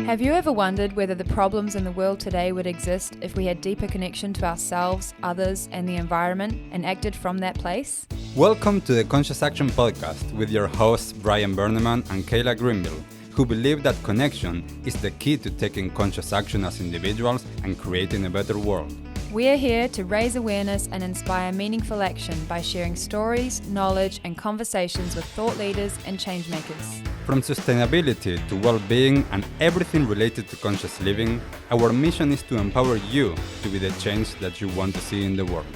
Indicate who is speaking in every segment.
Speaker 1: Have you ever wondered whether the problems in the world today would exist if we had deeper connection to ourselves, others, and the environment and acted from that place?
Speaker 2: Welcome to the Conscious Action Podcast with your hosts Brian Berneman and Kayla Greenville, who believe that connection is the key to taking conscious action as individuals and creating a better world.
Speaker 1: We are here to raise awareness and inspire meaningful action by sharing stories, knowledge, and conversations with thought leaders and change makers.
Speaker 2: From sustainability to well-being and everything related to conscious living, our mission is to empower you to be the change that you want to see in the world.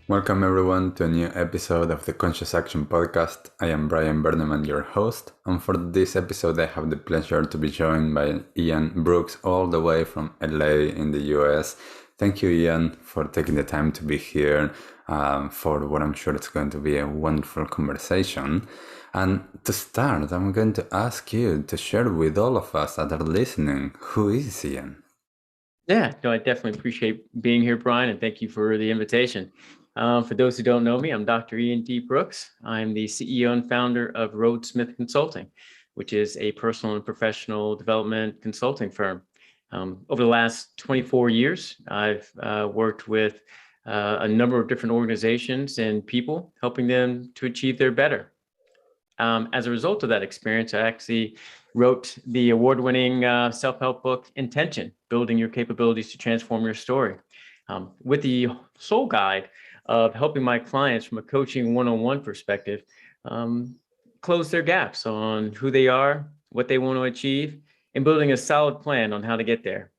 Speaker 2: Welcome everyone to a new episode of the Conscious Action Podcast. I am Brian Berneman, your host, and for this episode I have the pleasure to be joined by Ian Brooks all the way from LA in the US. Thank you, Ian, for taking the time to be here for what I'm sure it's going to be a wonderful conversation. And to start, I'm going to ask you to share with all of us that are listening, who is Ian?
Speaker 3: Yeah, no, I definitely appreciate being here, Brian, and thank you for the invitation. For those who don't know me, I'm Dr. Ian D. Brooks. I'm the CEO and founder of Rhodes Consulting, which is a personal and professional development consulting firm. Over the last 24 years, I've worked with a number of different organizations and people, helping them to achieve their better. As a result of that experience, I actually wrote the award-winning self-help book, Intention, Building Your Capabilities to Transform Your Story, with the sole guide of helping my clients from a coaching one-on-one perspective close their gaps on who they are, what they want to achieve, and building a solid plan on how to get there.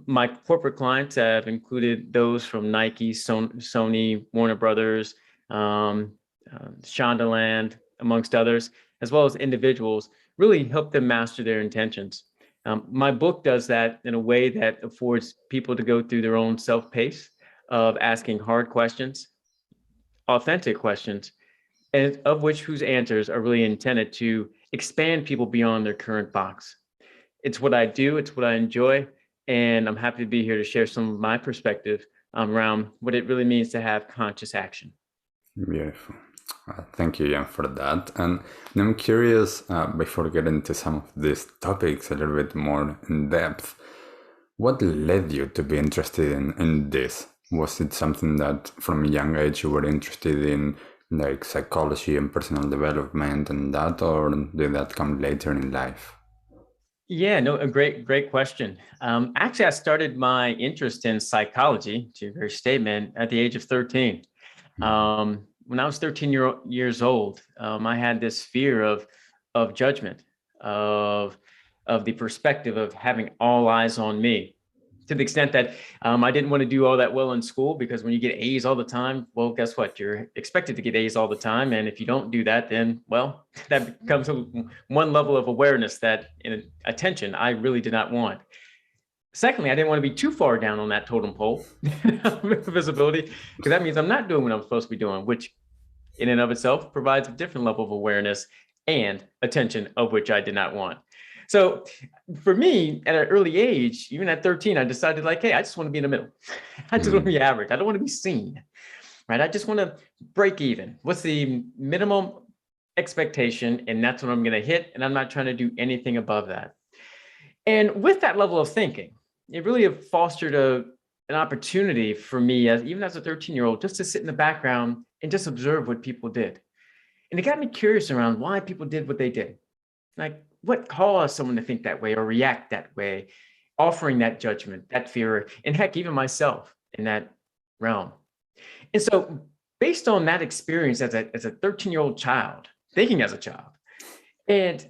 Speaker 3: My corporate clients have included those from Nike, Sony, Warner Brothers, Shondaland, amongst others, as well as individuals, really help them master their intentions. My book does that in a way that affords people to go through their own self-pace of asking hard questions, authentic questions, and of which whose answers are really intended to expand people beyond their current box. It's what I do, it's what I enjoy, and I'm happy to be here to share some of my perspective around what it really means to have conscious action.
Speaker 2: Beautiful. Thank you, Ian, for that. And I'm curious, before getting into some of these topics a little bit more in depth, what led you to be interested in this? Was it something that from a young age you were interested in, like psychology and personal development and that, or did that come later in life?
Speaker 3: Yeah, no, a great question. Actually, I started my interest in psychology, to your very statement, at the age of 13. When I was 13 years old, I had this fear of judgment, of the perspective of having all eyes on me, to the extent that I didn't want to do all that well in school, because when you get A's all the time, well, guess what? You're expected to get A's all the time. And if you don't do that, then, well, that becomes one level of awareness that in attention I really did not want. Secondly, I didn't want to be too far down on that totem pole visibility, because that means I'm not doing what I'm supposed to be doing, which in and of itself provides a different level of awareness and attention, of which I did not want. So for me, at an early age, even at 13, I decided like, hey, I just want to be in the middle. I just want to be average. I don't want to be seen, right? I just want to break even. What's the minimum expectation? And that's what I'm going to hit. And I'm not trying to do anything above that. And with that level of thinking, it really fostered an opportunity for me, even as a 13-year-old, just to sit in the background and just observe what people did. And it got me curious around why people did what they did. Like, what caused someone to think that way or react that way, offering that judgment, that fear, and heck, even myself in that realm. And so based on that experience as a 13-year-old child, thinking as a child, and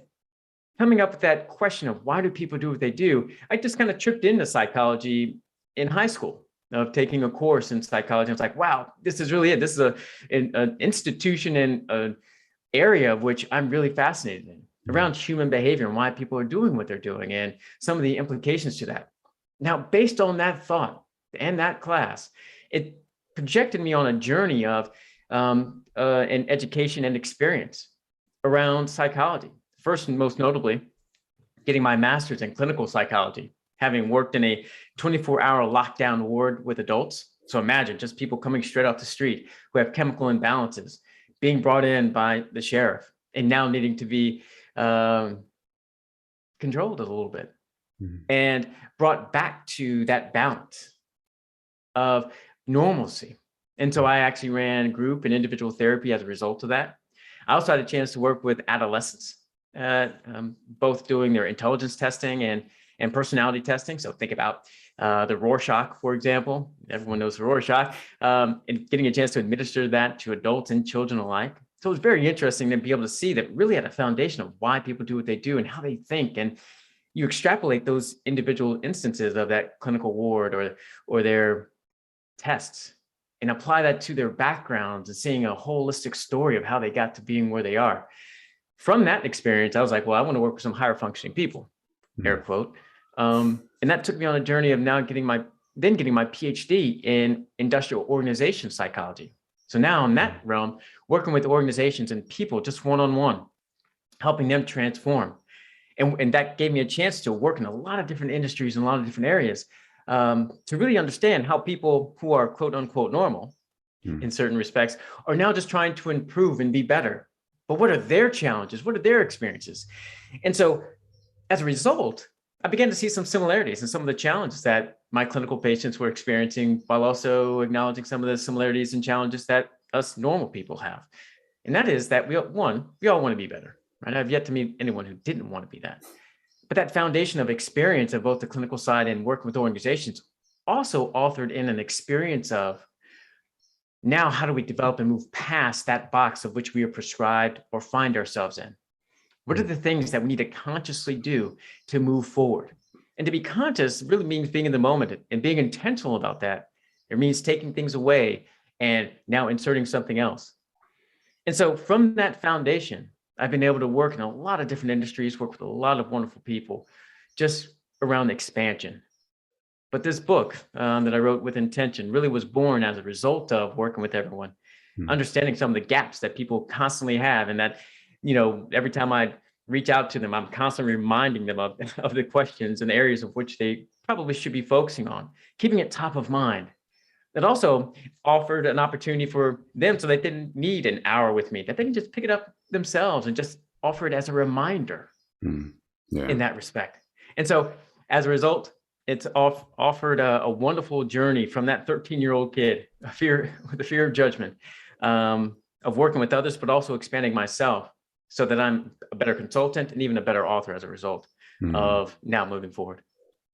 Speaker 3: coming up with that question of why do people do what they do, I just kind of tripped into psychology in high school, of taking a course in psychology. I was like, wow, this is really it. This is an institution and an area of which I'm really fascinated in, around human behavior and why people are doing what they're doing and some of the implications to that. Now, based on that thought and that class, it projected me on a journey of an education and experience around psychology. First and most notably, getting my master's in clinical psychology, having worked in a 24-hour lockdown ward with adults. So imagine just people coming straight off the street who have chemical imbalances, being brought in by the sheriff, and now needing to be controlled it a little bit
Speaker 2: Mhm.
Speaker 3: and brought back to that balance of normalcy. And so I actually ran group and individual therapy as a result of that. I also had a chance to work with adolescents, both doing their intelligence testing and personality testing. So think about the Rorschach, for example. Everyone knows the Rorschach, and getting a chance to administer that to adults and children alike. So it was very interesting to be able to see that really at a foundation of why people do what they do and how they think. And you extrapolate those individual instances of that clinical ward or their tests and apply that to their backgrounds and seeing a holistic story of how they got to being where they are. From that experience, I was like, well, I want to work with some higher functioning people, air quote. And that took me on a journey of now getting my PhD in industrial organization psychology. So now in that realm, working with organizations and people just one-on-one, helping them transform. And that gave me a chance to work in a lot of different industries and a lot of different areas, to really understand how people who are quote unquote normal in certain respects are now just trying to improve and be better. But what are their challenges? What are their experiences? And so as a result, I began to see some similarities in some of the challenges that my clinical patients were experiencing, while also acknowledging some of the similarities and challenges that us normal people have. And that is that we all want to be better, right? I've yet to meet anyone who didn't want to be that. But that foundation of experience of both the clinical side and working with organizations also authored in an experience of now how do we develop and move past that box of which we are prescribed or find ourselves in? What are the things that we need to consciously do to move forward? And to be conscious really means being in the moment and being intentional about that. It means taking things away and now inserting something else. And so from that foundation, I've been able to work in a lot of different industries, work with a lot of wonderful people, just around expansion. But this book that I wrote with intention really was born as a result of working with everyone, understanding some of the gaps that people constantly have, and that, every time I reach out to them, I'm constantly reminding them of the questions and areas of which they probably should be focusing on, keeping it top of mind. It also offered an opportunity for them so they didn't need an hour with me, that they can just pick it up themselves and just offer it as a reminder in that respect. And so as a result, it's offered a wonderful journey from that 13-year-old kid, with the fear of judgment, of working with others, but also expanding myself so that I'm a better consultant and even a better author as a result of now moving forward.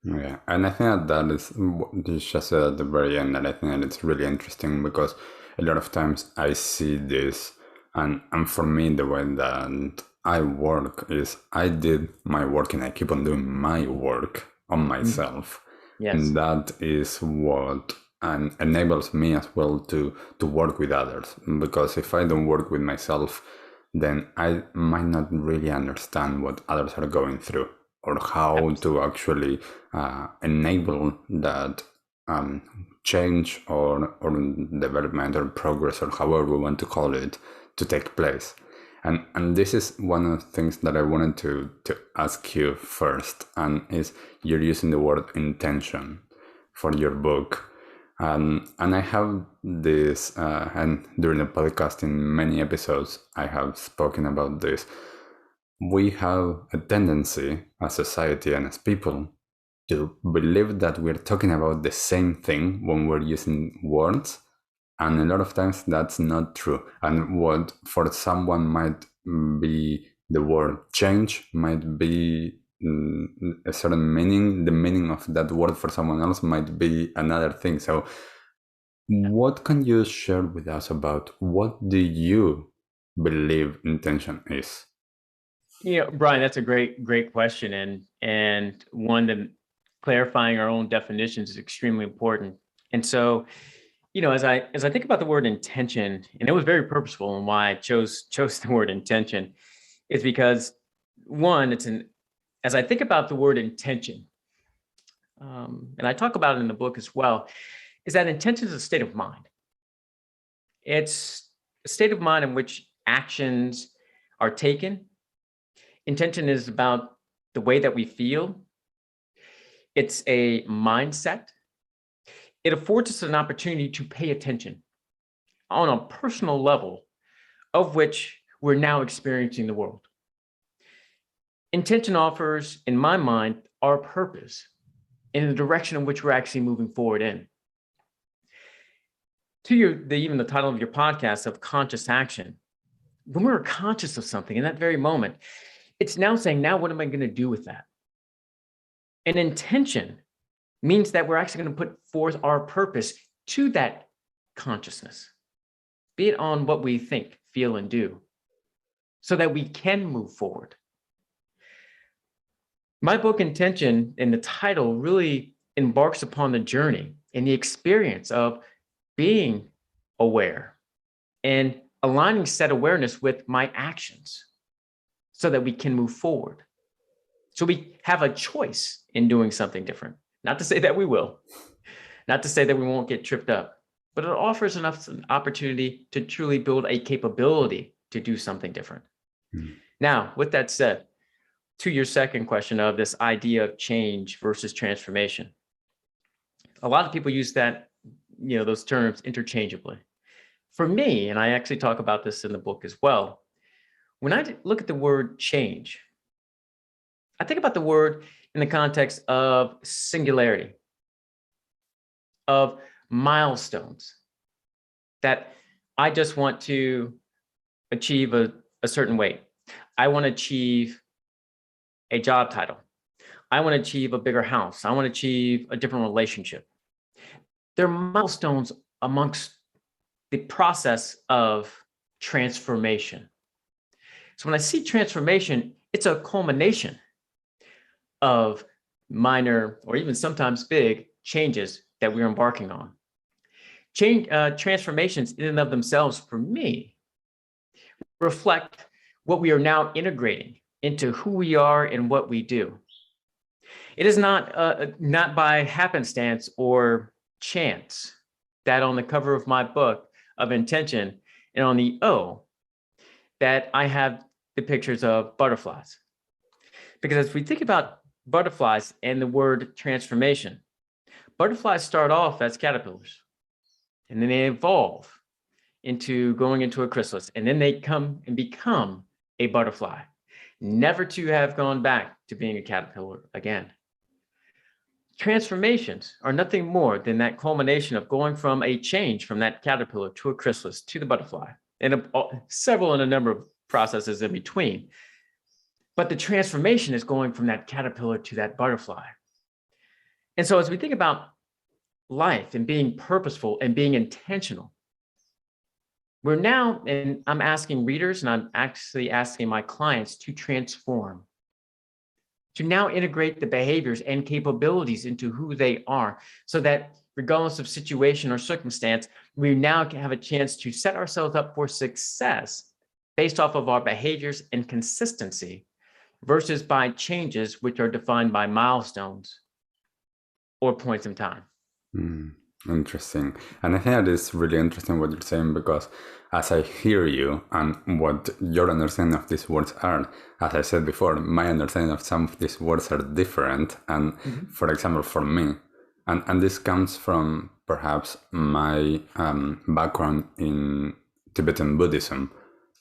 Speaker 2: Yeah, and I think that is what you just said at the very end, and I think that it's really interesting because a lot of times I see this, and for me, the way that I work is I did my work and I keep on doing my work on myself.
Speaker 3: Yes.
Speaker 2: And that is what enables me as well to work with others, because if I don't work with myself, then I might not really understand what others are going through, or how to actually enable that change or development or progress, or however we want to call it, to take place. And this is one of the things that I wanted to ask you first, and is you're using the word intention for your book. And I have this, and during the podcast in many episodes, I have spoken about this. We have a tendency as society and as people to believe that we're talking about the same thing when we're using words. And a lot of times that's not true. And what for someone might be the word change might be a certain meaning. The meaning of that word for someone else might be another thing. So what can you share with us about what do you believe intention is?
Speaker 3: Brian, that's a great question, and one that clarifying our own definitions is extremely important. And so, as I think about the word intention, and it was very purposeful, and why I chose the word intention is because one, as I think about the word intention, and I talk about it in the book as well, is that intention is a state of mind. It's a state of mind in which actions are taken. Intention is about the way that we feel. It's a mindset. It affords us an opportunity to pay attention on a personal level of which we're now experiencing the world. Intention offers, in my mind, our purpose in the direction in which we're actually moving forward in. To even the title of your podcast of conscious action, when we're conscious of something in that very moment, it's now saying, now what am I going to do with that? An intention means that we're actually going to put forth our purpose to that consciousness, be it on what we think, feel, and do, so that we can move forward. My book, Intention, in the title, really embarks upon the journey and the experience of being aware and aligning said awareness with my actions so that we can move forward. So we have a choice in doing something different. Not to say that we will, not to say that we won't get tripped up, but it offers enough an opportunity to truly build a capability to do something different. Mm. Now, with that said, to your second question of this idea of change versus transformation, a lot of people use that, those terms interchangeably. For me, and I actually talk about this in the book as well, when I look at the word change, I think about the word in the context of singularity, of milestones, that I just want to achieve a certain weight. I want to achieve a job title. I want to achieve a bigger house. I want to achieve a different relationship. They're milestones amongst the process of transformation. So when I see transformation, it's a culmination of minor or even sometimes big changes that we're embarking on. Transformations in and of themselves, for me, reflect what we are now integrating into who we are and what we do. It is not by happenstance or chance that on the cover of my book of Intention and on the O that I have the pictures of butterflies. Because as we think about butterflies and the word transformation, butterflies start off as caterpillars and then they evolve into going into a chrysalis, and then they come and become a butterfly, never to have gone back to being a caterpillar again. Transformations are nothing more than that culmination of going from a change from that caterpillar to a chrysalis to the butterfly, and a number of processes in between. But the transformation is going from that caterpillar to that butterfly. And so as we think about life and being purposeful and being intentional, we're now, and I'm asking readers and I'm actually asking my clients to transform, to now integrate the behaviors and capabilities into who they are, so that regardless of situation or circumstance, we now have a chance to set ourselves up for success based off of our behaviors and consistency versus by changes which are defined by milestones or points in time.
Speaker 2: Interesting. And I think it is really interesting what you're saying, because as I hear you and what your understanding of these words are, as I said before, my understanding of some of these words are different. And for example, for me, and this comes from perhaps my background in Tibetan Buddhism,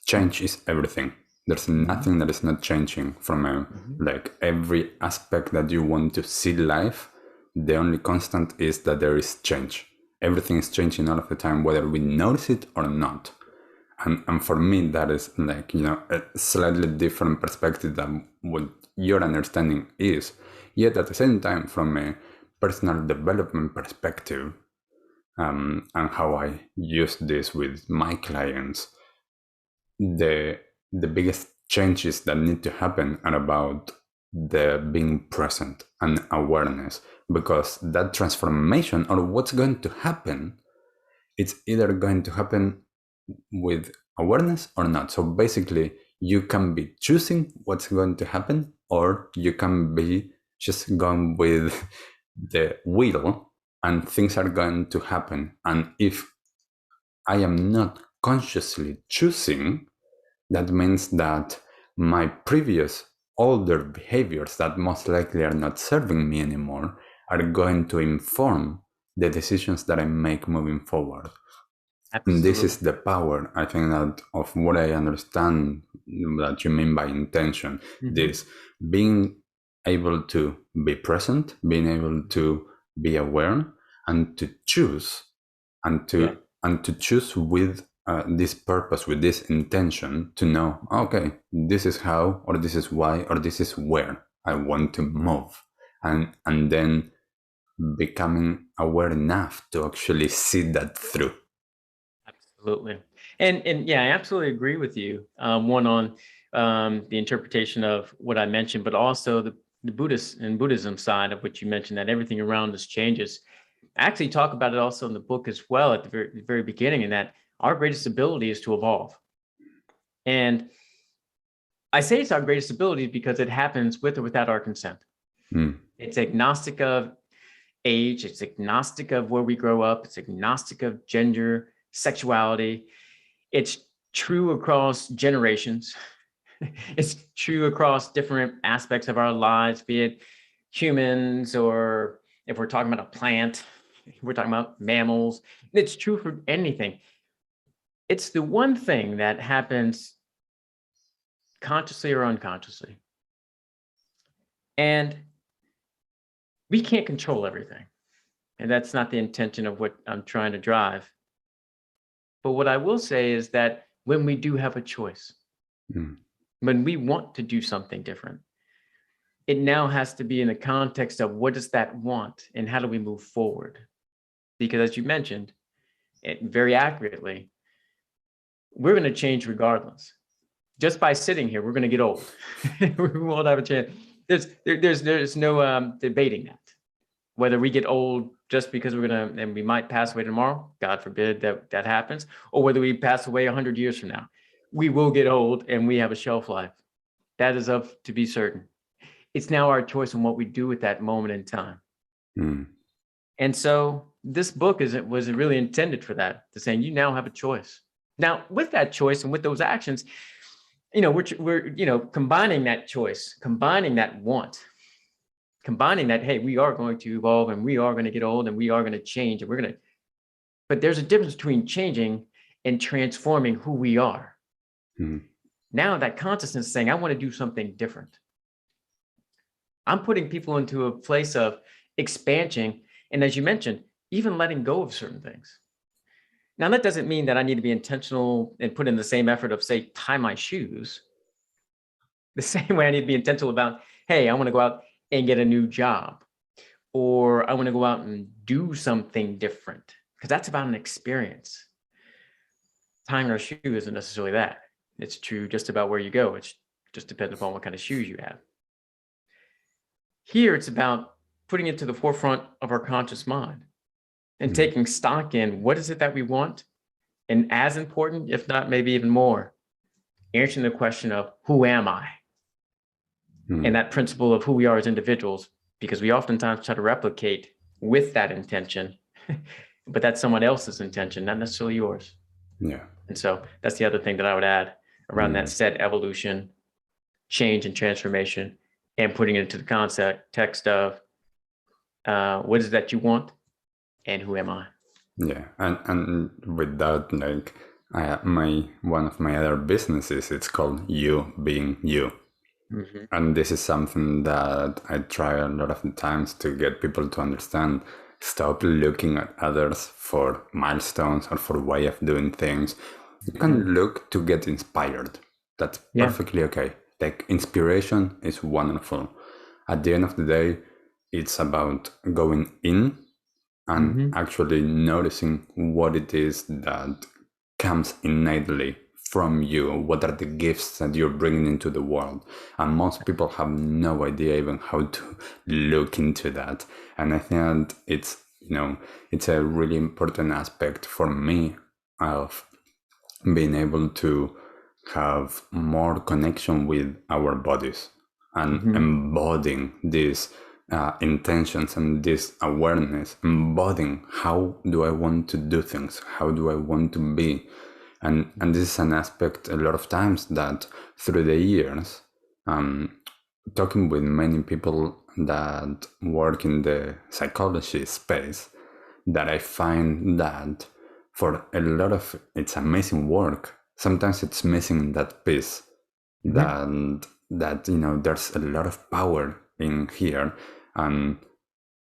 Speaker 2: change is everything. There's nothing that is not changing from like every aspect that you want to see life. The only constant is that there is change. Everything is changing all of the time, whether we notice it or not. And for me, that is like, a slightly different perspective than what your understanding is. Yet at the same time, from a personal development perspective, and how I use this with my clients, the biggest changes that need to happen are about the being present and awareness, because that transformation, or what's going to happen, it's either going to happen with awareness or not. So basically, you can be choosing what's going to happen, or you can be just going with the wheel and things are going to happen. And if I am not consciously choosing, that means that my previous older behaviors that most likely are not serving me anymore are going to inform the decisions that I make moving forward. And this
Speaker 3: Absolutely.
Speaker 2: is the power, I think, that of what I understand that you mean by intention.
Speaker 3: Hmm.
Speaker 2: This being able to be present, being able to be aware, and to choose, and
Speaker 3: Yeah.
Speaker 2: to choose with this purpose, with this intention, to know, okay, this is how, or this is why, or this is where I want to move, and then becoming aware enough to actually see that through.
Speaker 3: Absolutely. And yeah, I absolutely agree with you. One on the interpretation of what I mentioned, but also the Buddhist and Buddhism side of what you mentioned, that everything around us changes. I actually talk about it also in the book as well at the very beginning, and that our greatest ability is to evolve. And I say it's our greatest ability because it happens with or without our consent.
Speaker 2: Mm.
Speaker 3: It's agnostic of age, it's agnostic of where we grow up, it's agnostic of gender, sexuality. It's true across generations. It's true across different aspects of our lives, be it humans, or if we're talking about a plant, we're talking about mammals. It's true for anything. It's the one thing that happens consciously or unconsciously. And we can't control everything. And that's not the intention of what I'm trying to drive. But what I will say is that when we do have a choice,
Speaker 2: Mm.
Speaker 3: when we want to do something different, it now has to be in the context of what does that want and how do we move forward? Because as you mentioned, very accurately, we're going to change regardless. Just by sitting here, we're going to get old. We won't have a chance. There's no debating that. Whether we get old just because we're going to, and we might pass away tomorrow, God forbid that happens, or whether we pass away 100 years from now, we will get old and we have a shelf life. That is of to be certain. It's now our choice on what we do with that moment in time.
Speaker 2: Mm.
Speaker 3: And so this book was really intended for that, to saying you now have a choice. Now, with that choice and with those actions, we're combining that choice, combining that want, combining that, hey, we are going to evolve and we are going to get old and we are going to change and but there's a difference between changing and transforming who we are.
Speaker 2: Mm.
Speaker 3: Now that consciousness is saying, I want to do something different. I'm putting people into a place of expansion. And as you mentioned, even letting go of certain things. Now, that doesn't mean that I need to be intentional and put in the same effort of, say, tie my shoes. The same way I need to be intentional about, hey, I want to go out and get a new job, or I want to go out and do something different, because that's about an experience. Tying our shoe isn't necessarily that. It's true just about where you go. It just depends upon what kind of shoes you have. Here, it's about putting it to the forefront of our conscious mind and taking stock in what is it that we want? And as important, if not maybe even more, answering the question of who am I? And that principle of who we are as individuals, because we oftentimes try to replicate with that intention, but that's someone else's intention, not necessarily yours.
Speaker 2: Yeah.
Speaker 3: And so that's the other thing that I would add around that set evolution, change and transformation, and putting it into the context of what is it that you want and who am I?
Speaker 2: Yeah, and with that, like, one of my other businesses, it's called You Being You.
Speaker 3: Mm-hmm.
Speaker 2: And this is something that I try a lot of the times to get people to understand. Stop looking at others for milestones or for way of doing things. You can look to get inspired. That's perfectly okay. Like, inspiration is wonderful. At the end of the day, it's about going in and actually noticing what it is that comes innately from you. What are the gifts that you're bringing into the world? And most people have no idea even how to look into that. And I think it's a really important aspect for me of being able to have more connection with our bodies and embodying these intentions and this awareness, embodying how do I want to do things, how do I want to be. And this is an aspect a lot of times that through the years, talking with many people that work in the psychology space, that I find that for a lot of its amazing work, sometimes it's missing that piece, that there's a lot of power in here, and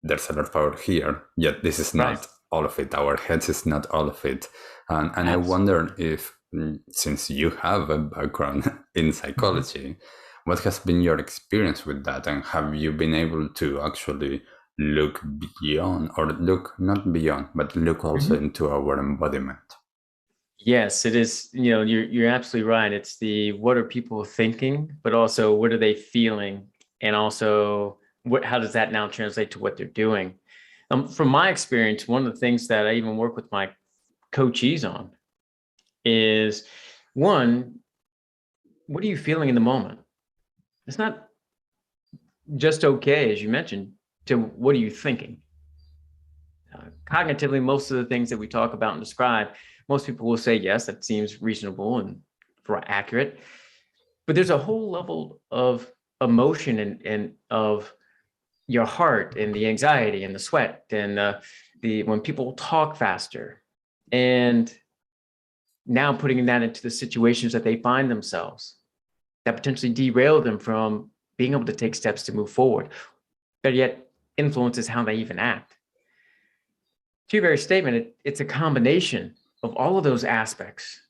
Speaker 2: there's a lot of power here, yet this is not all of it. Our heads is not all of it. And I wonder if, since you have a background in psychology, what has been your experience with that? And have you been able to actually look beyond, or look not beyond, but look also into our embodiment?
Speaker 3: Yes, it is. You're absolutely right. It's the, what are people thinking, but also what are they feeling? And also how does that now translate to what they're doing? From my experience, one of the things that I even work with my coachees on is, one, what are you feeling in the moment? It's not just okay, as you mentioned, to what are you thinking? Cognitively, most of the things that we talk about and describe, most people will say, yes, that seems reasonable and accurate. But there's a whole level of emotion and of your heart and the anxiety and the sweat and when people talk faster, and now putting that into the situations that they find themselves that potentially derail them from being able to take steps to move forward, but yet influences how they even act. To your very statement, it's a combination of all of those aspects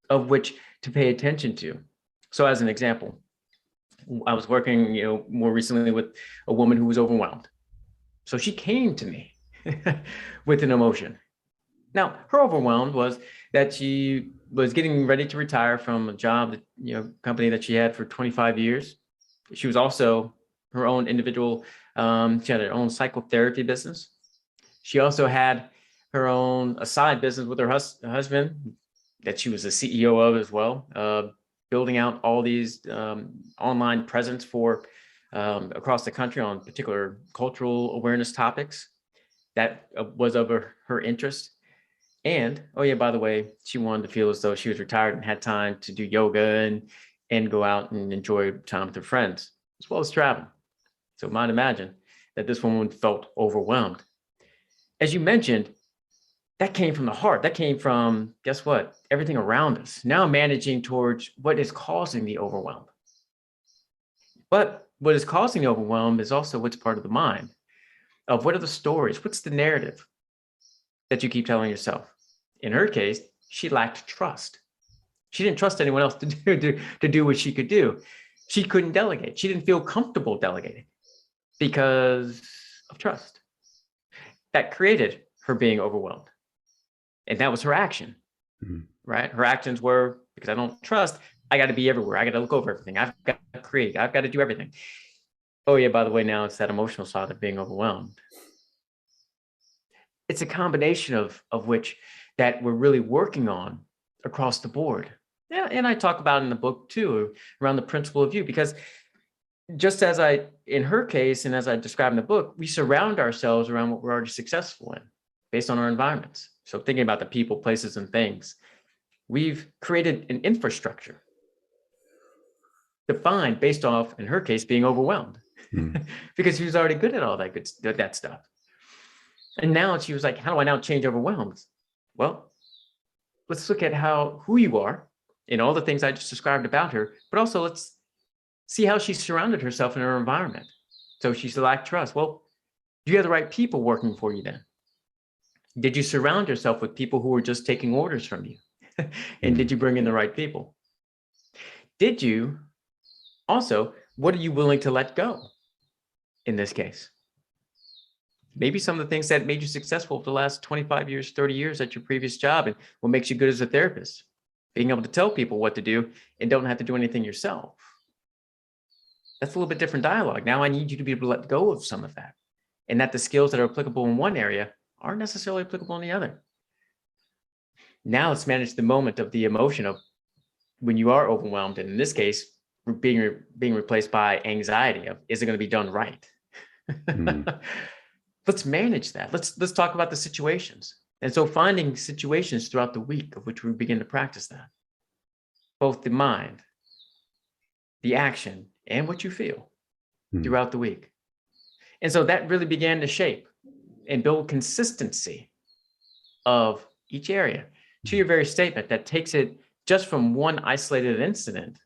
Speaker 3: of which to pay attention to. So as an example, I was working, more recently with a woman who was overwhelmed. So she came to me with an emotion. Now, her overwhelmed was that she was getting ready to retire from a job that, company that she had for 25 years. She was also her own individual, she had her own psychotherapy business. She also had her own side business with her husband that she was the CEO of as well, building out all these online presence for across the country on particular cultural awareness topics that was of her interest. And, oh yeah, by the way, she wanted to feel as though she was retired and had time to do yoga and go out and enjoy time with her friends, as well as travel. So you might imagine that this woman felt overwhelmed. As you mentioned, that came from the heart. That came from, guess what? Everything around us. Now managing towards what is causing the overwhelm. But what is causing the overwhelm is also what's part of the mind, of what are the stories? What's the narrative that you keep telling yourself? In her case, she lacked trust. She didn't trust anyone else to do what she could do. She couldn't delegate. She didn't feel comfortable delegating because of trust. That created her being overwhelmed. And that was her action, right? Her actions were, because I don't trust, I got to be everywhere. I got to look over everything. I've got to create. I've got to do everything. Oh yeah, by the way, now it's that emotional side of being overwhelmed. It's a combination of which that we're really working on across the board. Yeah, and I talk about in the book too, around the principle of you, because just as in her case, and as I described in the book, we surround ourselves around what we're already successful in based on our environments. So thinking about the people, places, and things, we've created an infrastructure defined based off, in her case, being overwhelmed because she was already good at all that stuff. And now she was like, how do I now change overwhelmed? Well, let's look at who you are and all the things I just described about her, but also let's see how she surrounded herself in her environment. So she's lacked trust. Well, do you have the right people working for you then? Did you surround yourself with people who were just taking orders from you? And did you bring in the right people? Did you also, what are you willing to let go in this case? Maybe some of the things that made you successful for the last 25 years, 30 years at your previous job, and what makes you good as a therapist, being able to tell people what to do and don't have to do anything yourself. That's a little bit different dialogue. Now I need you to be able to let go of some of that, and that the skills that are applicable in one area aren't necessarily applicable in the other. Now let's manage the moment of the emotion of when you are overwhelmed, and in this case, being replaced by anxiety of, is it going to be done right? Let's manage that. Let's talk about the situations. And so finding situations throughout the week of which we begin to practice that, both the mind, the action, and what you feel throughout the week. And so that really began to shape and build consistency of each area to your very statement that takes it just from one isolated incident,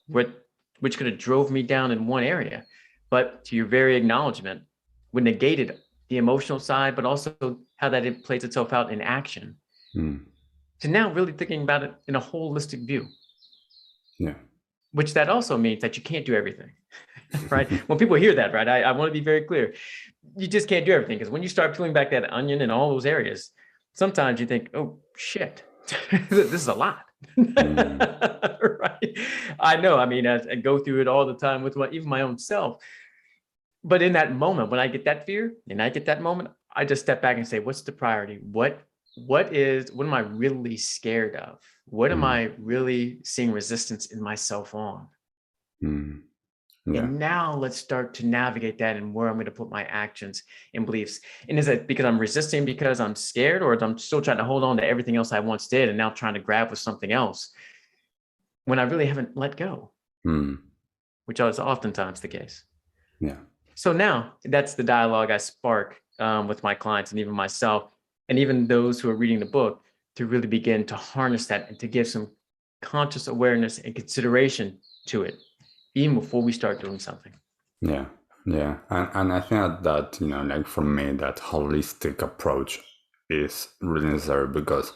Speaker 3: which could have drove me down in one area, but to your very acknowledgement, would negated the emotional side, but also how that it plays itself out in action. To now really thinking about it in a holistic view.
Speaker 2: Yeah.
Speaker 3: Which that also means that you can't do everything, right? When people hear that, right, I want to be very clear. You just can't do everything, because when you start peeling back that onion in all those areas, sometimes you think, oh, shit, this is a lot. Right? I know. I mean, I go through it all the time with even my own self. But in that moment, when I get that fear and I get that moment, I just step back and say, what's the priority? What am I really scared of? What am I really seeing resistance in myself on?
Speaker 2: Yeah.
Speaker 3: And now let's start to navigate that and where I'm going to put my actions and beliefs. And is it because I'm resisting because I'm scared, or I'm still trying to hold on to everything else I once did and now trying to grab with something else when I really haven't let go, which is oftentimes the case.
Speaker 2: Yeah.
Speaker 3: So now that's the dialogue I spark with my clients and even myself, and even those who are reading the book, to really begin to harness that and to give some conscious awareness and consideration to it, even before we start doing something.
Speaker 2: Yeah. And I think that, like for me, that holistic approach is really necessary, because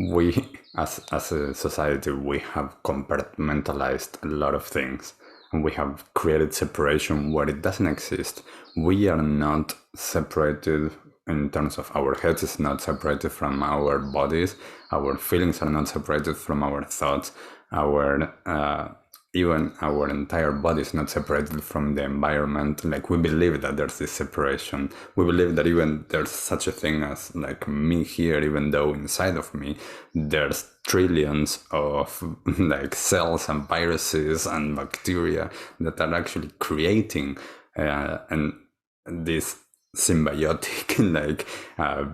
Speaker 2: we, as a society, we have compartmentalized a lot of things, and we have created separation where it doesn't exist. We are not separated in terms of our heads is not separated from our bodies. Our feelings are not separated from our thoughts. Even our entire body is not separated from the environment. Like, we believe that there's this separation. We believe that even there's such a thing as like me here, even though inside of me there's trillions of like cells and viruses and bacteria that are actually creating and this symbiotic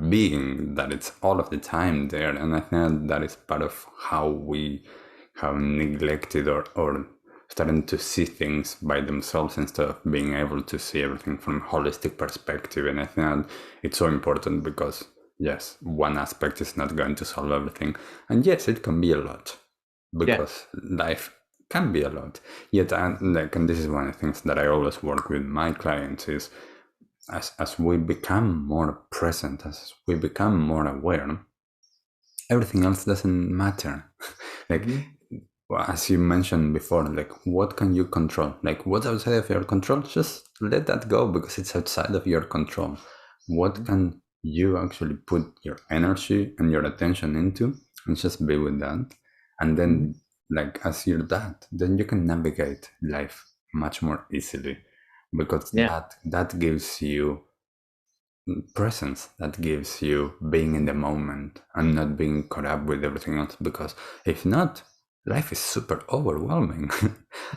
Speaker 2: being that it's all of the time there. And I think that is part of how we have neglected or starting to see things by themselves instead of being able to see everything from a holistic perspective. And I think it's so important, because yes, one aspect is not going to solve everything, and yes, it can be a lot, because life can be a lot. Yet, and this is one of the things that I always work with my clients is, as we become more present, as we become more aware, everything else doesn't matter. As you mentioned before, like, what can you control? Like, what's outside of your control? Just let that go, because it's outside of your control. What can you actually put your energy and your attention into, and just be with that? And then, like, as you're that, then you can navigate life much more easily, because that gives you presence, that gives you being in the moment and not being caught up with everything else. Because if not, life is super overwhelming.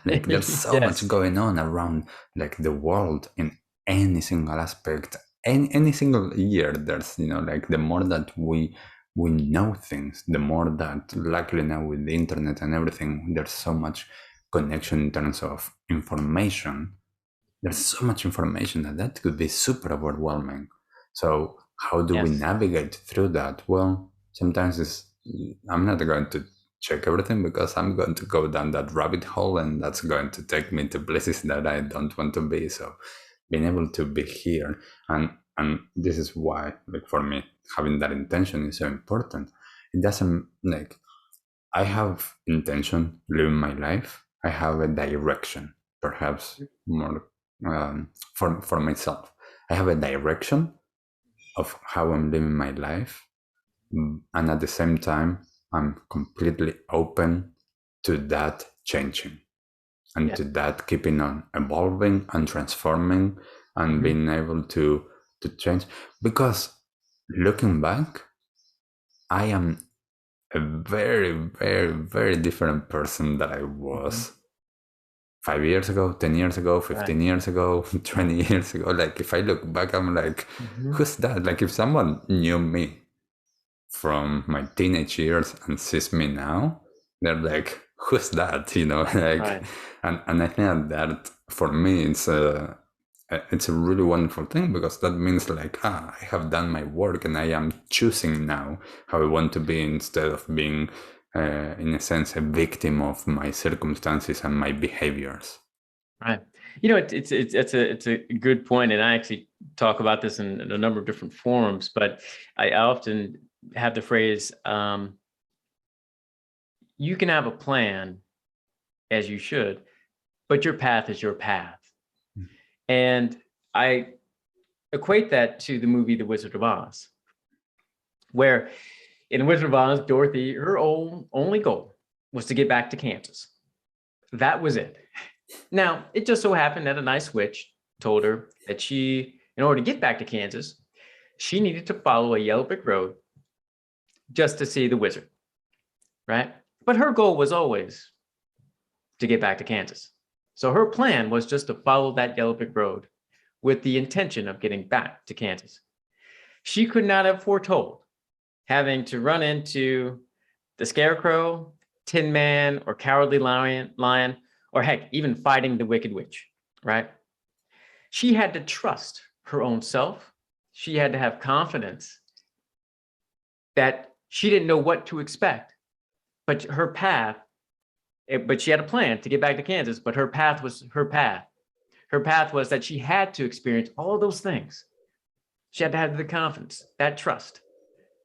Speaker 2: Like, there's so much going on around, like, the world in any single aspect. Any single year, there's, like, the more that we know things, the more that, luckily now with the internet and everything, there's so much connection in terms of information. There's so much information that could be super overwhelming. So how do we navigate through that? Well, sometimes I'm not going to check everything, because I'm going to go down that rabbit hole, and that's going to take me to places that I don't want to be. So being able to be here, and this is why, like, for me, having that intention is so important. It doesn't, like, I have intention living my life. I have a direction, perhaps more for myself. I have a direction of how I'm living my life, and at the same time, I'm completely open to that changing, and to that keeping on evolving and transforming, and being able to change. Because looking back, I am a very, very, very different person that I was 5 years ago, 10 years ago, 15 years ago, 20 years ago. Like, if I look back, I'm like, who's that? Like, if someone knew me from my teenage years and sees me now, they're like, who's that? And I think that for me, it's a really wonderful thing, because that means like, I have done my work and I am choosing now how I want to be, instead of being, in a sense, a victim of my circumstances and my behaviors.
Speaker 3: Right. It's a good point, and I actually talk about this in a number of different forums. But I often have the phrase, "You can have a plan, as you should, but your path is your path." And I equate that to the movie The Wizard of Oz, where in Wizard of Oz, Dorothy, her only goal was to get back to Kansas. That was it. Now, it just so happened that a nice witch told her that in order to get back to Kansas, she needed to follow a yellow brick road just to see the wizard, right? But her goal was always to get back to Kansas. So her plan was just to follow that yellow brick road with the intention of getting back to Kansas. She could not have foretold having to run into the Scarecrow, Tin Man, or Cowardly Lion, or heck, even fighting the Wicked Witch, right? She had to trust her own self. She had to have confidence that she didn't know what to expect, but her path, but she had a plan to get back to Kansas, but her path was her path. Her path was that she had to experience all those things. She had to have the confidence, that trust,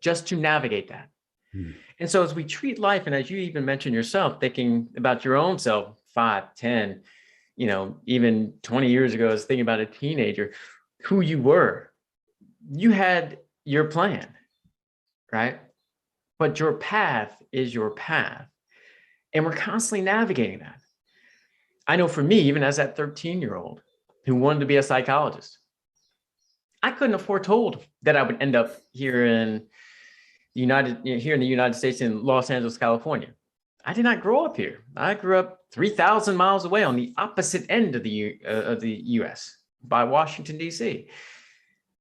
Speaker 3: just to navigate that. And so as we treat life, and as you even mentioned yourself, thinking about your own self, 5, 10, even 20 years ago, I was thinking about a teenager, who you were. You had your plan, right? But your path is your path. And we're constantly navigating that. I know for me, even as that 13-year-old who wanted to be a psychologist, I couldn't have foretold that I would end up here in the United States, in Los Angeles, California. I did not grow up here. I grew up 3,000 miles away on the opposite end of the U.S. by Washington, D.C.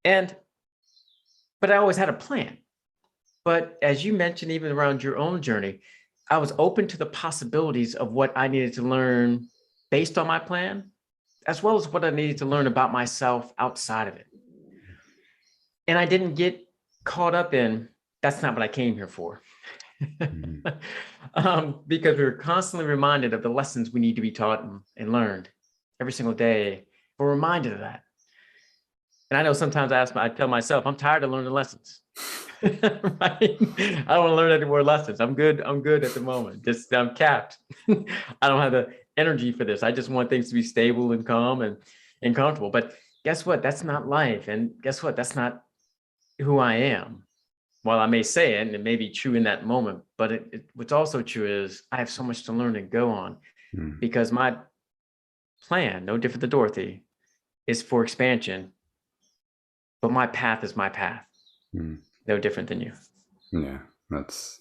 Speaker 3: But I always had a plan. But as you mentioned, even around your own journey, I was open to the possibilities of what I needed to learn based on my plan, as well as what I needed to learn about myself outside of it. And I didn't get caught up in, that's not what I came here for. Because we were constantly reminded of the lessons we need to be taught and learned every single day. We're reminded of that. And I know sometimes I tell myself, I'm tired of learning lessons. Right? I don't want to learn any more lessons. I'm good at the moment. I'm capped. I don't have the energy for this. I just want things to be stable and calm and comfortable. But guess what? That's not life. And guess what? That's not who I am. While I may say it, and it may be true in that moment, but what's also true is I have so much to learn and go on, because my plan, no different than Dorothy, is for expansion, but my path is my path. No different than you.
Speaker 2: Yeah, that's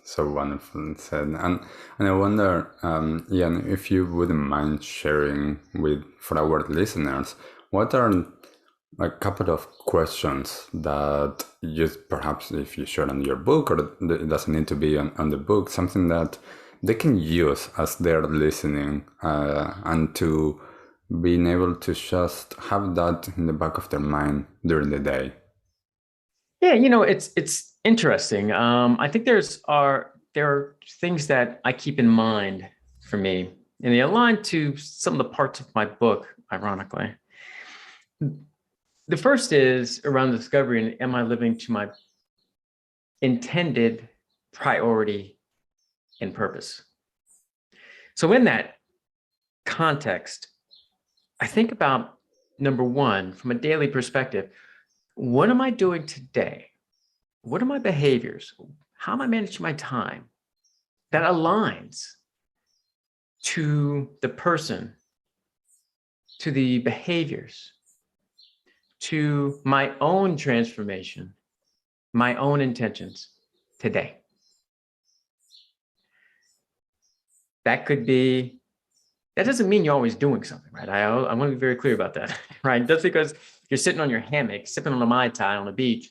Speaker 2: so wonderful said. And I wonder, Ian, if you wouldn't mind sharing for our listeners, what are a couple of questions that perhaps if you share on your book, or it doesn't need to be on the book, something that they can use as they're listening, and to being able to just have that in the back of their mind during the day.
Speaker 3: Yeah, it's interesting. I think there are things that I keep in mind for me, and they align to some of the parts of my book, ironically. The first is around discovering, am I living to my intended priority and purpose? So in that context, I think about, number one, from a daily perspective, what am I doing today? What are my behaviors? How am I managing my time that aligns to the person, to the behaviors, to my own transformation, my own intentions today? That doesn't mean you're always doing something, right? I want to be very clear about that, right? Just because you're sitting on your hammock, sipping on a Mai Tai on the beach,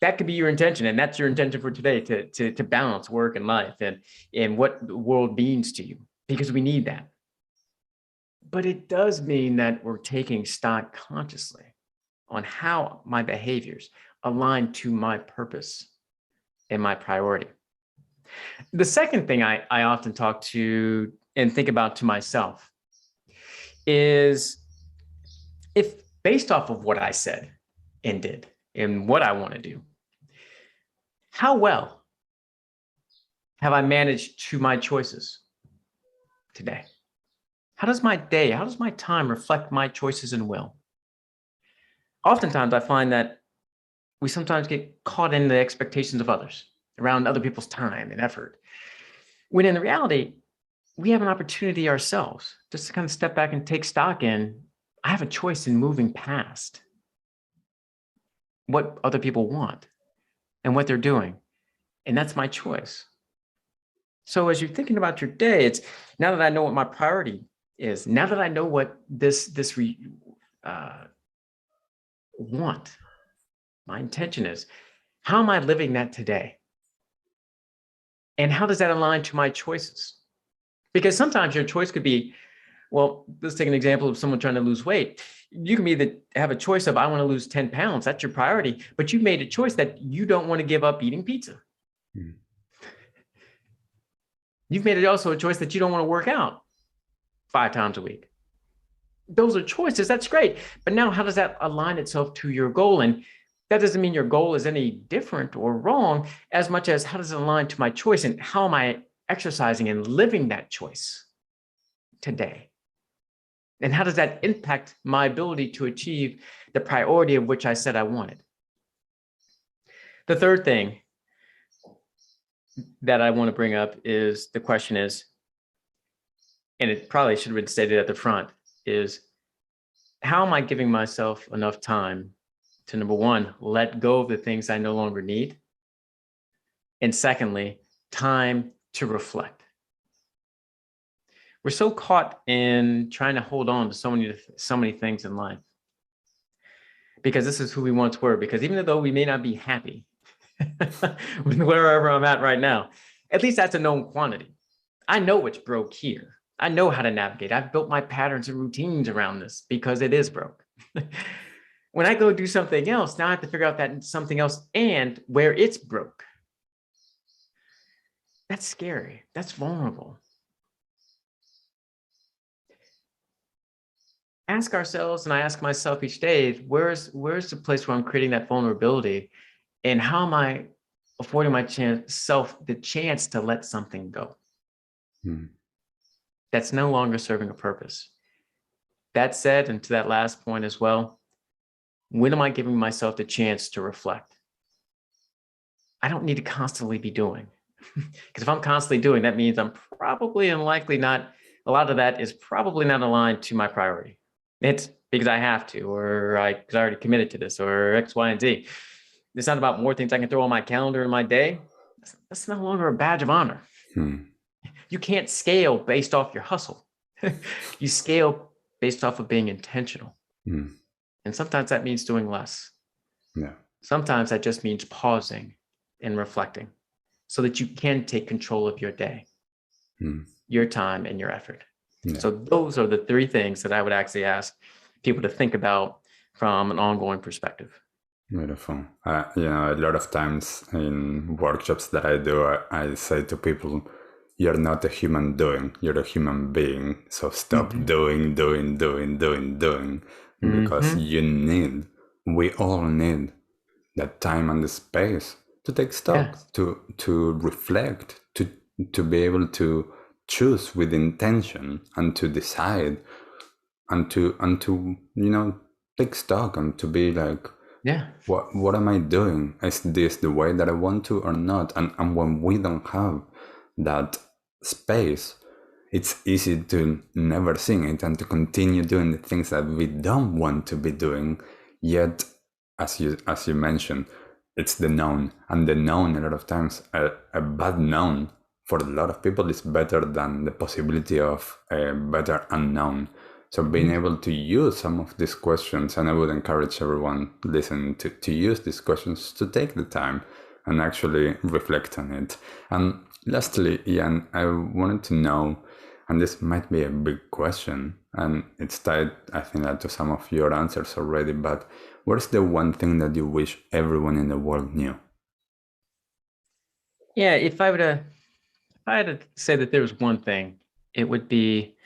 Speaker 3: that could be your intention. And that's your intention for today, to balance work and life and what the world means to you, because we need that. But it does mean that we're taking stock consciously on how my behaviors align to my purpose and my priority. The second thing I often talk to and think about to myself is, if based off of what I said and did and what I want to do, how well have I managed to my choices today? How does my day, how does my time reflect my choices and will? Oftentimes, I find that we sometimes get caught in the expectations of others around other people's time and effort, when in reality, we have an opportunity ourselves just to kind of step back and take stock in, I have a choice in moving past what other people want and what they're doing. And that's my choice. So as you're thinking about your day, it's now that I know what my priority is, now that I know what want, my intention is, how am I living that today? And how does that align to my choices? Because sometimes your choice could be, well, let's take an example of someone trying to lose weight. You can either have a choice of, I want to lose 10 pounds. That's your priority. But you've made a choice that you don't want to give up eating pizza. Mm. You've made it also a choice that you don't want to work out 5 times a week. Those are choices. That's great. But now how does that align itself to your goal? And that doesn't mean your goal is any different or wrong, as much as how does it align to my choice and how am I exercising and living that choice today? And how does that impact my ability to achieve the priority of which I said I wanted? The third thing that I want to bring up is the question is, and it probably should have been stated at the front, is how am I giving myself enough time to, number one, let go of the things I no longer need? And secondly, time to reflect. We're so caught in trying to hold on to so many things in life because this is who we once were. Because even though we may not be happy with wherever I'm at right now, at least that's a known quantity. I know what's broke here. I know how to navigate. I've built my patterns and routines around this because it is broke. When I go do something else, now I have to figure out that something else and where it's broke. That's scary. That's vulnerable. Ask ourselves, and I ask myself each day, where's the place where I'm creating that vulnerability, and how am I affording myself the chance to let something go? That's no longer serving a purpose. That said, and to that last point as well, when am I giving myself the chance to reflect? I don't need to constantly be doing. Because if I'm constantly doing, that means I'm probably and likely not, a lot of that is probably not aligned to my priority. It's because I have to, or because I already committed to this, or X, Y, and Z. It's not about more things I can throw on my calendar in my day. That's no longer a badge of honor. You can't scale based off your hustle. You scale based off of being intentional. And sometimes that means doing less.
Speaker 2: Yeah.
Speaker 3: Sometimes that just means pausing and reflecting so that you can take control of your day, your time, and your effort. Yeah. So those are the 3 things that I would actually ask people to think about from an ongoing perspective.
Speaker 2: Beautiful. A lot of times in workshops that I do, I say to people, you're not a human doing, you're a human being. So stop doing, because we all need that time and the space to take stock, to reflect, to be able to choose with intention and to decide and to take stock and to be like, what am I doing? Is this the way that I want to or not? And when we don't have that space, it's easy to never sing it and to continue doing the things that we don't want to be doing. Yet, as you mentioned, it's the known, and the known a lot of times, a bad known for a lot of people is better than the possibility of a better unknown. So being able to use some of these questions, and I would encourage everyone listening to use these questions, to take the time and actually reflect on it. And lastly, Ian, I wanted to know, and this might be a big question, And it's tied, I think, that to some of your answers already, but what's the one thing that you wish everyone in the world knew?
Speaker 3: Yeah, if I had to say that there was one thing, it would be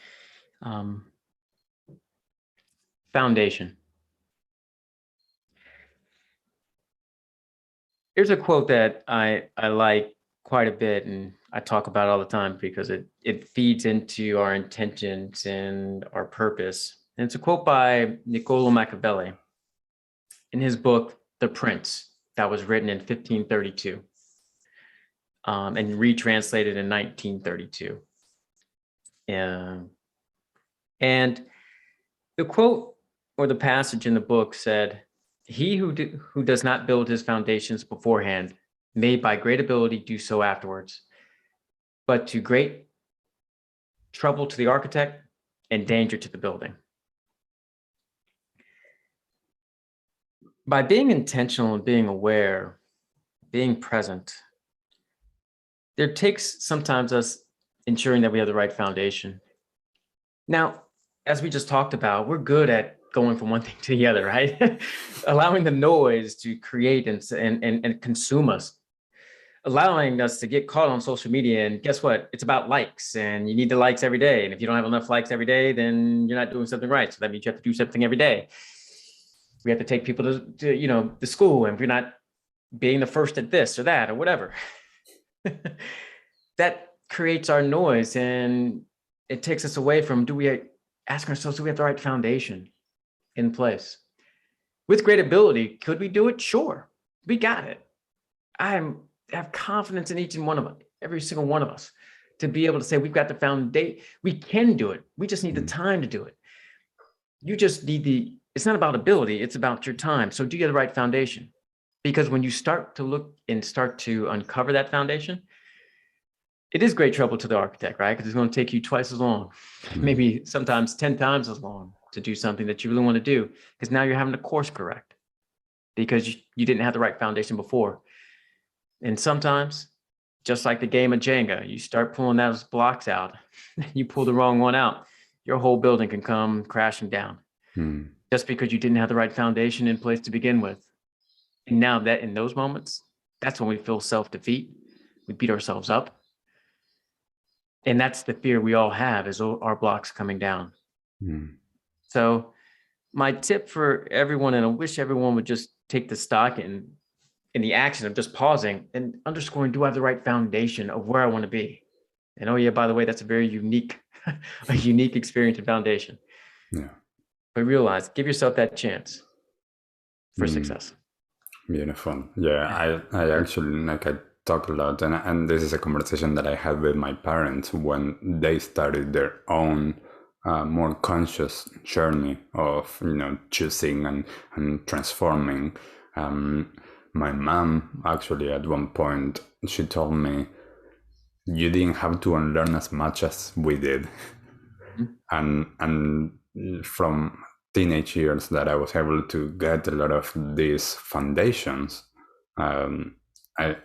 Speaker 3: foundation. Here's a quote that I like quite a bit, and I talk about all the time because it feeds into our intentions and our purpose. And it's a quote by Niccolo Machiavelli in his book, The Prince, that was written in 1532 and retranslated in 1932. And the quote or the passage in the book said, "He who does not build his foundations beforehand may by great ability do so afterwards, but to great trouble to the architect and danger to the building." By being intentional and being aware, being present, there takes sometimes us ensuring that we have the right foundation. Now, as we just talked about, we're good at going from one thing to the other, right? Allowing the noise to create and consume us, allowing us to get caught on social media. And guess what? It's about likes, and you need the likes every day. And if you don't have enough likes every day, then you're not doing something right. So that means you have to do something every day. We have to take people to the school, and if you're not being the first at this or that or whatever, that creates our noise, and it takes us away from, do we ask ourselves, do we have the right foundation in place? With great ability, could we do it? Sure, we got it. I have confidence in each and one of us, every single one of us, to be able to say we've got the foundation. We can do it. We just need the time to do it. You just need it's not about ability, it's about your time. So do you have the right foundation? Because when you start to look and start to uncover that foundation, it is great trouble to the architect, right? Because it's going to take you twice as long, maybe sometimes 10 times as long to do something that you really want to do, because now you're having to course correct because you didn't have the right foundation before. And sometimes, just like the game of Jenga, you start pulling those blocks out, you pull the wrong one out, your whole building can come crashing down just because you didn't have the right foundation in place to begin with. And now that in those moments, that's when we feel self-defeat. We beat ourselves up. And that's the fear we all have, is our blocks coming down. So my tip for everyone, and I wish everyone would just take the stock in the action of just pausing and underscoring, do I have the right foundation of where I want to be? And oh yeah, by the way, that's a very unique, a unique experience and foundation.
Speaker 2: Yeah.
Speaker 3: But realize, give yourself that chance for success.
Speaker 2: Beautiful. Yeah, I actually, I talk a lot, and this is a conversation that I had with my parents when they started their own more conscious journey of choosing and transforming. My mom actually at one point, she told me, you didn't have to unlearn as much as we did. And from teenage years that I was able to get a lot of these foundations, I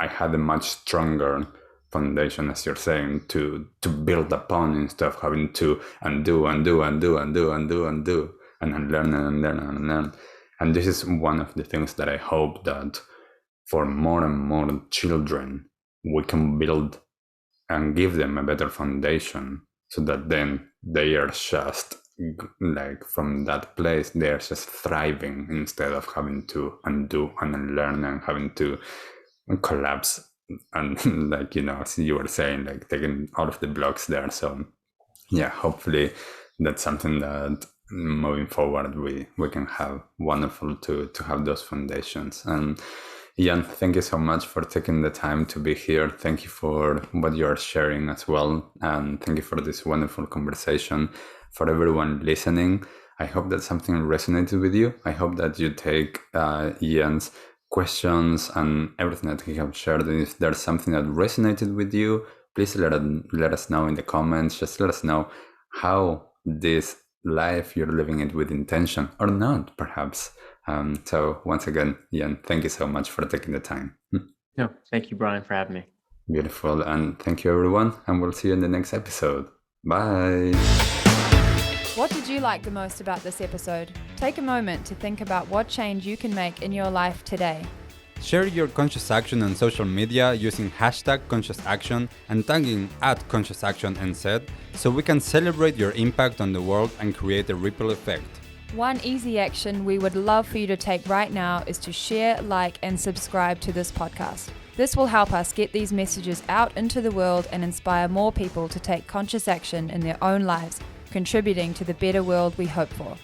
Speaker 2: had a much stronger foundation, as you're saying, to build upon, instead of having to undo and unlearn. And this is one of the things that I hope that for more and more children, we can build and give them a better foundation, so that then they are just like, from that place, they're just thriving, instead of having to undo and unlearn and having to collapse and like, as you were saying, like taking all of the blocks there. So yeah, hopefully that's something that moving forward we can have. Wonderful to have those foundations. And Ian, thank you so much for taking the time to be here. Thank you for what you're sharing as well. And thank you for this wonderful conversation. For everyone listening, I hope that something resonated with you. I hope that you take Ian's questions and everything that he has shared. And if there's something that resonated with you, please let us know in the comments. Just let us know how this life you're living it with intention or not, perhaps. So once again, Ian, thank you so much for taking the time.
Speaker 3: No, thank you, Brian, for having me.
Speaker 2: Beautiful. And thank you, everyone. And we'll see you in the next episode. Bye.
Speaker 1: What did you like the most about this episode? Take a moment to think about what change you can make in your life today.
Speaker 2: Share your conscious action on social media using #ConsciousAction and tagging @ConsciousActionNZ so we can celebrate your impact on the world and create a ripple effect.
Speaker 1: One easy action we would love for you to take right now is to share, like, and subscribe to this podcast. This will help us get these messages out into the world and inspire more people to take conscious action in their own lives, contributing to the better world we hope for.